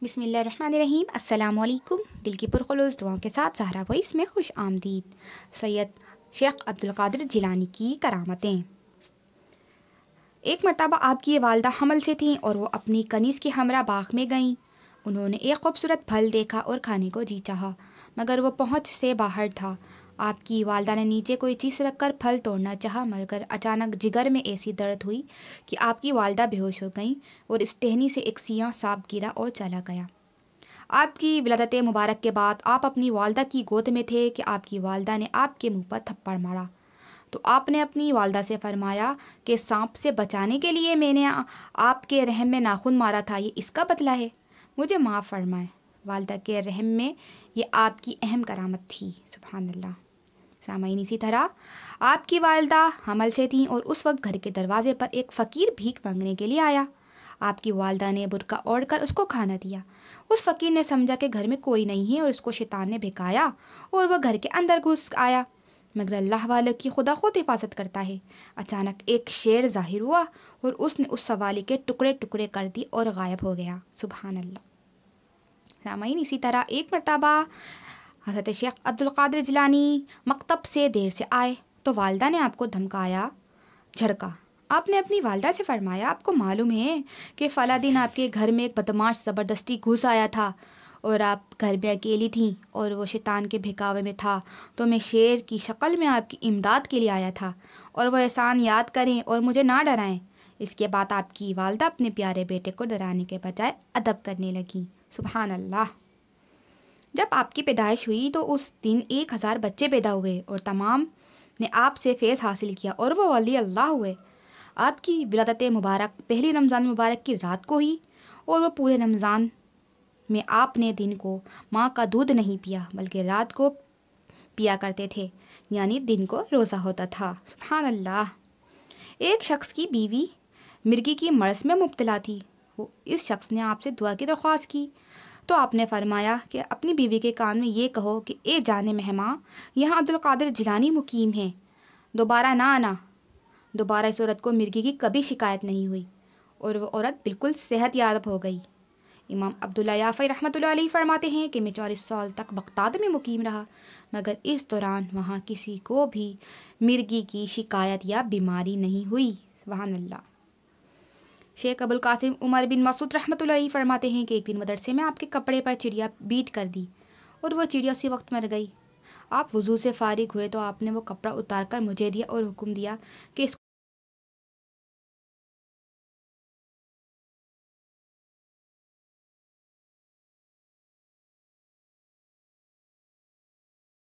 بسم اللہ الرحمن الرحیم۔ السلام علیکم۔ دل کی پرخلوص دعاؤں کے ساتھ زہرا وائس میں خوش آمدید۔ سید شیخ عبدالقادر جیلانی کی کرامتیں۔ ایک مرتبہ آپ کی والدہ حمل سے تھیں اور وہ اپنی کنیز کے ہمراہ باغ میں گئیں۔ انہوں نے ایک خوبصورت پھل دیکھا اور کھانے کو جی چاہا، مگر وہ پہنچ سے باہر تھا۔ آپ کی والدہ نے نیچے کوئی چیز رکھ کر پھل توڑنا چاہا، مگر اچانک جگر میں ایسی درد ہوئی کہ آپ کی والدہ بے ہوش ہو گئیں اور اس ٹہنی سے ایک سیاہ سانپ گرا اور چلا گیا۔ آپ کی ولادت مبارک کے بعد آپ اپنی والدہ کی گود میں تھے کہ آپ کی والدہ نے آپ کے منہ پر تھپڑ مارا، تو آپ نے اپنی والدہ سے فرمایا کہ سانپ سے بچانے کے لیے میں نے آپ کے رحم میں ناخن مارا تھا، یہ اس کا بدلہ ہے، مجھے معاف فرمائیں۔ والدہ کے رحم میں یہ آپ کی اہم کرامت تھی۔ سبحان اللہ۔ سامعین، اسی طرح آپ کی والدہ حمل سے تھیں اور اس وقت گھر کے دروازے پر ایک فقیر بھیک مانگنے کے لیے آیا۔ آپ کی والدہ نے برقع اوڑھ کر اس کو کھانا دیا۔ اس فقیر نے سمجھا کہ گھر میں کوئی نہیں ہے اور اس کو شیطان نے بہکایا اور وہ گھر کے اندر گھس آیا، مگر اللہ والوں کی خدا خود حفاظت کرتا ہے۔ اچانک ایک شیر ظاہر ہوا اور اس نے اس سوالی کے ٹکڑے ٹکڑے کر دی اور غائب ہو گیا۔ سبحان اللہ۔ سامعین، اسی طرح ایک مرتبہ حضرت شیخ عبدالقادر جیلانی مکتب سے دیر سے آئے تو والدہ نے آپ کو دھمکایا، جھڑکا۔ آپ نے اپنی والدہ سے فرمایا، آپ کو معلوم ہے کہ فلاں دن آپ کے گھر میں ایک بدماش زبردستی گھس آیا تھا اور آپ گھر میں اکیلی تھیں اور وہ شیطان کے بہکاوے میں تھا، تو میں شیر کی شکل میں آپ کی امداد کے لیے آیا تھا، اور وہ احسان یاد کریں اور مجھے نہ ڈرائیں۔ اس کے بعد آپ کی والدہ اپنے پیارے بیٹے کو ڈرانے کے بجائے ادب کرنے لگیں۔ سبحان اللہ۔ جب آپ کی پیدائش ہوئی تو اس دن 1000 بچے پیدا ہوئے اور تمام نے آپ سے فیض حاصل کیا اور وہ ولی اللہ ہوئے۔ آپ کی ولادت مبارک پہلی رمضان مبارک کی رات کو ہوئی اور وہ پورے رمضان میں آپ نے دن کو ماں کا دودھ نہیں پیا بلکہ رات کو پیا کرتے تھے، یعنی دن کو روزہ ہوتا تھا۔ سبحان اللہ۔ ایک شخص کی بیوی مرگی کی مرض میں مبتلا تھی۔ اس شخص نے آپ سے دعا کی درخواست کی تو آپ نے فرمایا کہ اپنی بیوی کے کان میں یہ کہو کہ اے جان مہماں، یہاں عبدالقادر جیلانی مقیم ہیں، دوبارہ نہ آنا۔ دوبارہ اس عورت کو مرگی کی کبھی شکایت نہیں ہوئی اور وہ عورت بالکل صحت یاب ہو گئی۔ امام عبداللہ یافعی رحمۃ اللہ علیہ فرماتے ہیں کہ میں 40 سال تک بغداد میں مقیم رہا، مگر اس دوران وہاں کسی کو بھی مرگی کی شکایت یا بیماری نہیں ہوئی۔ سبحان اللہ۔ شیخ ابوالقاسم عمر بن مسعود رحمۃ اللہ علیہ فرماتے ہیں کہ ایک دن مدرسے میں آپ کے کپڑے پر چڑیا بیٹ کر دی اور وہ چڑیا اسی وقت مر گئی۔ آپ وضو سے فارغ ہوئے تو آپ نے وہ کپڑا اتار کر مجھے دیا اور حکم دیا کہ اس